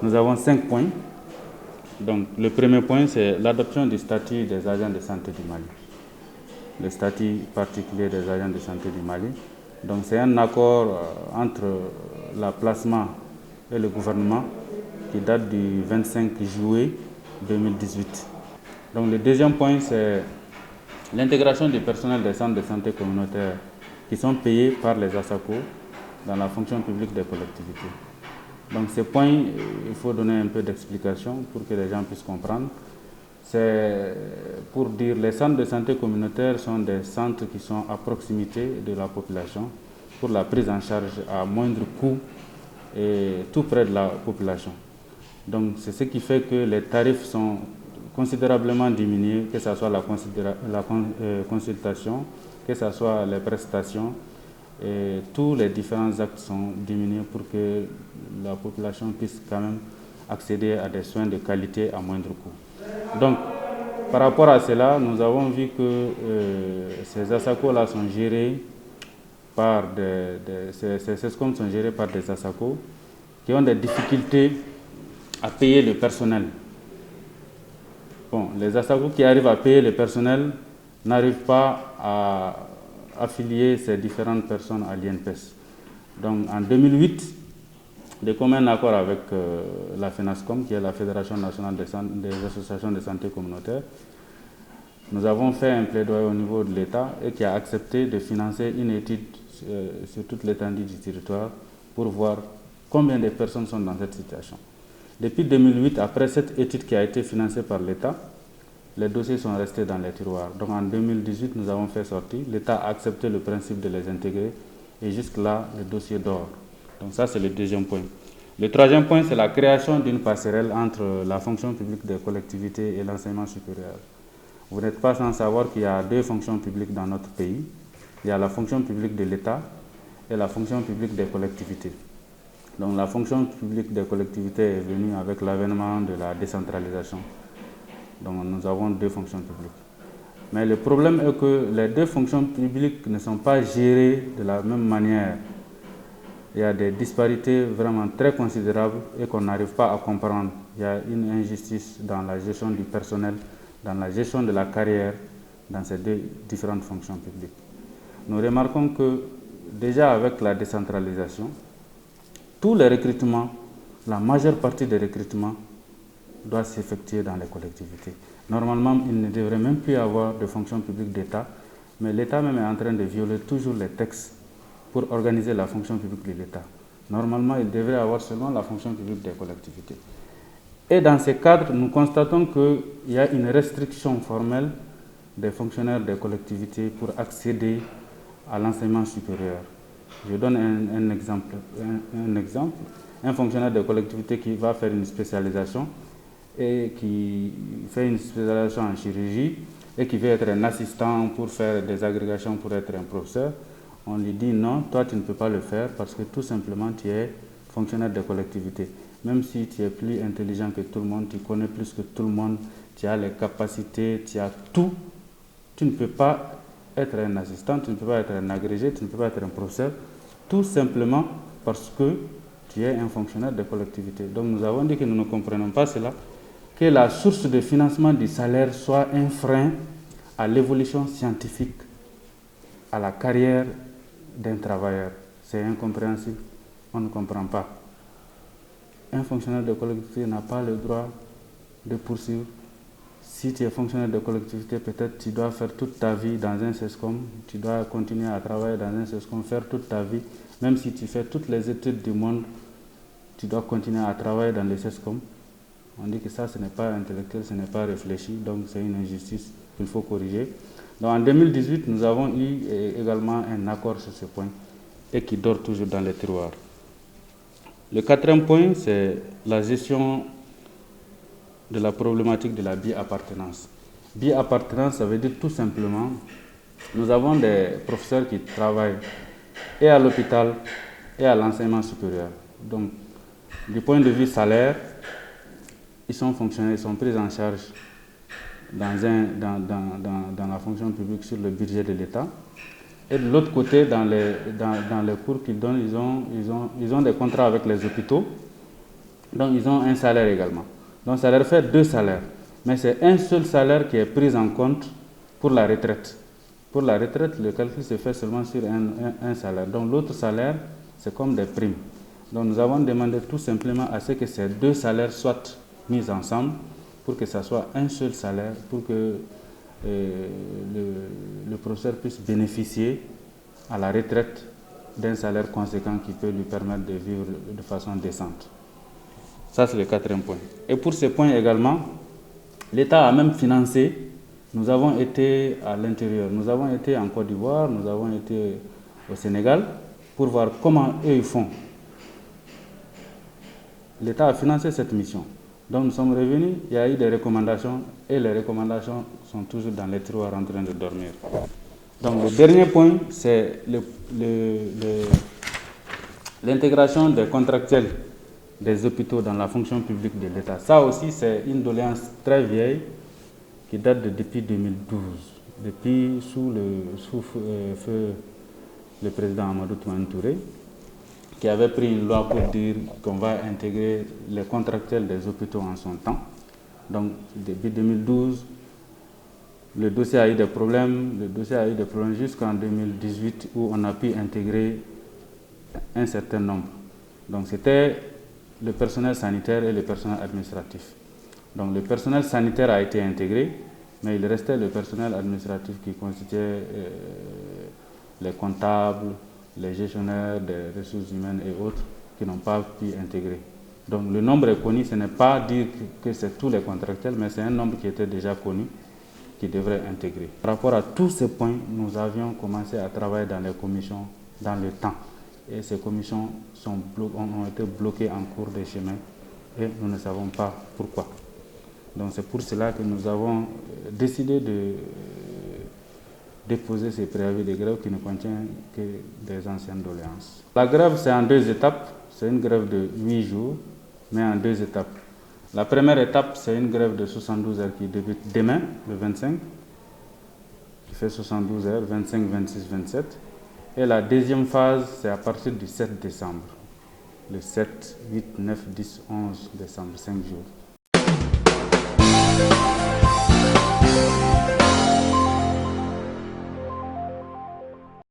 nous avons 5 points. Donc, le premier point, c'est l'adoption du statut des agents de santé du Mali. Le statut particulier des agents de santé du Mali. Donc, c'est un accord entre la plasma et le gouvernement qui date du 25 juillet 2018. Donc, le deuxième point, c'est l'intégration du personnel des centres de santé communautaires qui sont payés par les ASACO dans la fonction publique des collectivités. Donc ces points, il faut donner un peu d'explication pour que les gens puissent comprendre. C'est pour dire que les centres de santé communautaires sont des centres qui sont à proximité de la population pour la prise en charge à moindre coût et tout près de la population. Donc c'est ce qui fait que les tarifs sont considérablement diminués, que ce soit la consultation, que ce soit les prestations. Et tous les différents actes sont diminués pour que la population puisse quand même accéder à des soins de qualité à moindre coût. Donc, par rapport à cela, nous avons vu que ces ASACO-là sont gérés par ces SESCOM sont gérés par des ASACO qui ont des difficultés à payer le personnel. Bon, les ASACO qui arrivent à payer le personnel n'arrivent pas à affilier ces différentes personnes à l'INPES. Donc en 2008, de commun accord avec la FENASCOM, qui est la Fédération nationale des associations de santé communautaire, nous avons fait un plaidoyer au niveau de l'État et qui a accepté de financer une étude sur toute l'étendue du territoire pour voir combien de personnes sont dans cette situation. Depuis 2008, après cette étude qui a été financée par l'État, les dossiers sont restés dans les tiroirs. Donc en 2018, nous avons fait sortir. L'État a accepté le principe de les intégrer et jusque-là, le dossier dort. Donc ça, c'est le deuxième point. Le troisième point, c'est la création d'une passerelle entre la fonction publique des collectivités et l'enseignement supérieur. Vous n'êtes pas sans savoir qu'il y a deux fonctions publiques dans notre pays. Il y a la fonction publique de l'État et la fonction publique des collectivités. Donc la fonction publique des collectivités est venue avec l'avènement de la décentralisation. Donc nous avons deux fonctions publiques. Mais le problème est que les deux fonctions publiques ne sont pas gérées de la même manière. Il y a des disparités vraiment très considérables et qu'on n'arrive pas à comprendre. Il y a une injustice dans la gestion du personnel, dans la gestion de la carrière, dans ces deux différentes fonctions publiques. Nous remarquons que déjà avec la décentralisation, tous les recrutements, la majeure partie des recrutements doit s'effectuer dans les collectivités. Normalement, il ne devrait même plus y avoir de fonction publique d'État, mais l'État même est en train de violer toujours les textes pour organiser la fonction publique de l'État. Normalement, il devrait y avoir seulement la fonction publique des collectivités. Et dans ce cadre, nous constatons qu'il y a une restriction formelle des fonctionnaires des collectivités pour accéder à l'enseignement supérieur. Je donne un exemple. Un fonctionnaire de collectivité qui va faire une spécialisation et qui fait une spécialisation en chirurgie et qui veut être un assistant pour faire des agrégations pour être un professeur, on lui dit non, toi tu ne peux pas le faire parce que tout simplement tu es fonctionnaire de collectivité. Même si tu es plus intelligent que tout le monde, tu connais plus que tout le monde, tu as les capacités, tu as tout, tu ne peux pas être un assistant, tu ne peux pas être un agrégé, tu ne peux pas être un professeur, tout simplement parce que tu es un fonctionnaire de collectivité. Donc nous avons dit que nous ne comprenons pas cela, que la source de financement du salaire soit un frein à l'évolution scientifique, à la carrière d'un travailleur. C'est incompréhensible, on ne comprend pas. Un fonctionnaire de collectivité n'a pas le droit de poursuivre. Si tu es fonctionnaire de collectivité, peut-être tu dois faire toute ta vie dans un SESCOM, tu dois continuer à travailler dans un SESCOM, faire toute ta vie, même si tu fais toutes les études du monde, tu dois continuer à travailler dans les SESCOM. On dit que ça, ce n'est pas intellectuel, ce n'est pas réfléchi, donc c'est une injustice qu'il faut corriger. Donc en 2018, nous avons eu également un accord sur ce point et qui dort toujours dans les tiroirs. Le quatrième point, c'est la gestion de la problématique de la bi-appartenance. Bi-appartenance, ça veut dire tout simplement, nous avons des professeurs qui travaillent et à l'hôpital et à l'enseignement supérieur. Donc, du point de vue salaire, ils sont fonctionnaires, ils sont pris en charge dans la fonction publique sur le budget de l'État. Et de l'autre côté, dans les cours qu'ils donnent, ils ont des contrats avec les hôpitaux Donc ils ont un salaire également. Donc ça leur fait 2 salaires. Mais c'est un seul salaire qui est pris en compte pour la retraite. Pour la retraite, le calcul se fait seulement sur un salaire. Donc l'autre salaire, c'est comme des primes. Donc nous avons demandé tout simplement à ce que ces 2 salaires soient mis ensemble pour que ça soit un seul salaire, pour que le professeur puisse bénéficier à la retraite d'un salaire conséquent qui peut lui permettre de vivre de façon décente. Ça, c'est le 4e point. Et pour ce point également, l'État a même financé. Nous avons été à l'intérieur, nous avons été en Côte d'Ivoire, nous avons été au Sénégal pour voir comment eux ils font. L'État a financé cette mission. Donc nous sommes revenus, il y a eu des recommandations et les recommandations sont toujours dans les tiroirs en train de dormir. Donc le dernier point, c'est l'intégration des contractuels des hôpitaux dans la fonction publique de l'État. Ça aussi, c'est une doléance très vieille qui date depuis 2012, depuis sous le président Amadou Toumani Touré, qui avait pris une loi pour dire qu'on va intégrer les contractuels des hôpitaux en son temps. Donc depuis 2012, le dossier a eu des problèmes, jusqu'en 2018 où on a pu intégrer un certain nombre. Donc c'était le personnel sanitaire et le personnel administratif. Donc le personnel sanitaire a été intégré, mais il restait le personnel administratif qui constituait les comptables, les gestionnaires des ressources humaines et autres qui n'ont pas pu intégrer. Donc le nombre est connu, ce n'est pas dire que c'est tous les contractuels, mais c'est un nombre qui était déjà connu, qui devrait intégrer. Par rapport à tous ces points, nous avions commencé à travailler dans les commissions dans le temps. Et ces commissions ont été bloquées en cours de chemin et nous ne savons pas pourquoi. Donc c'est pour cela que nous avons décidé de déposer ces préavis de grève qui ne contiennent que des anciennes doléances. La grève, c'est en 2 étapes. C'est une grève de 8 jours, mais en 2 étapes. La première étape, c'est une grève de 72 heures qui débute demain, le 25, qui fait 72 heures, 25, 26, 27. Et la deuxième phase, c'est à partir du 7 décembre. Le 7, 8, 9, 10, 11 décembre, 5 jours.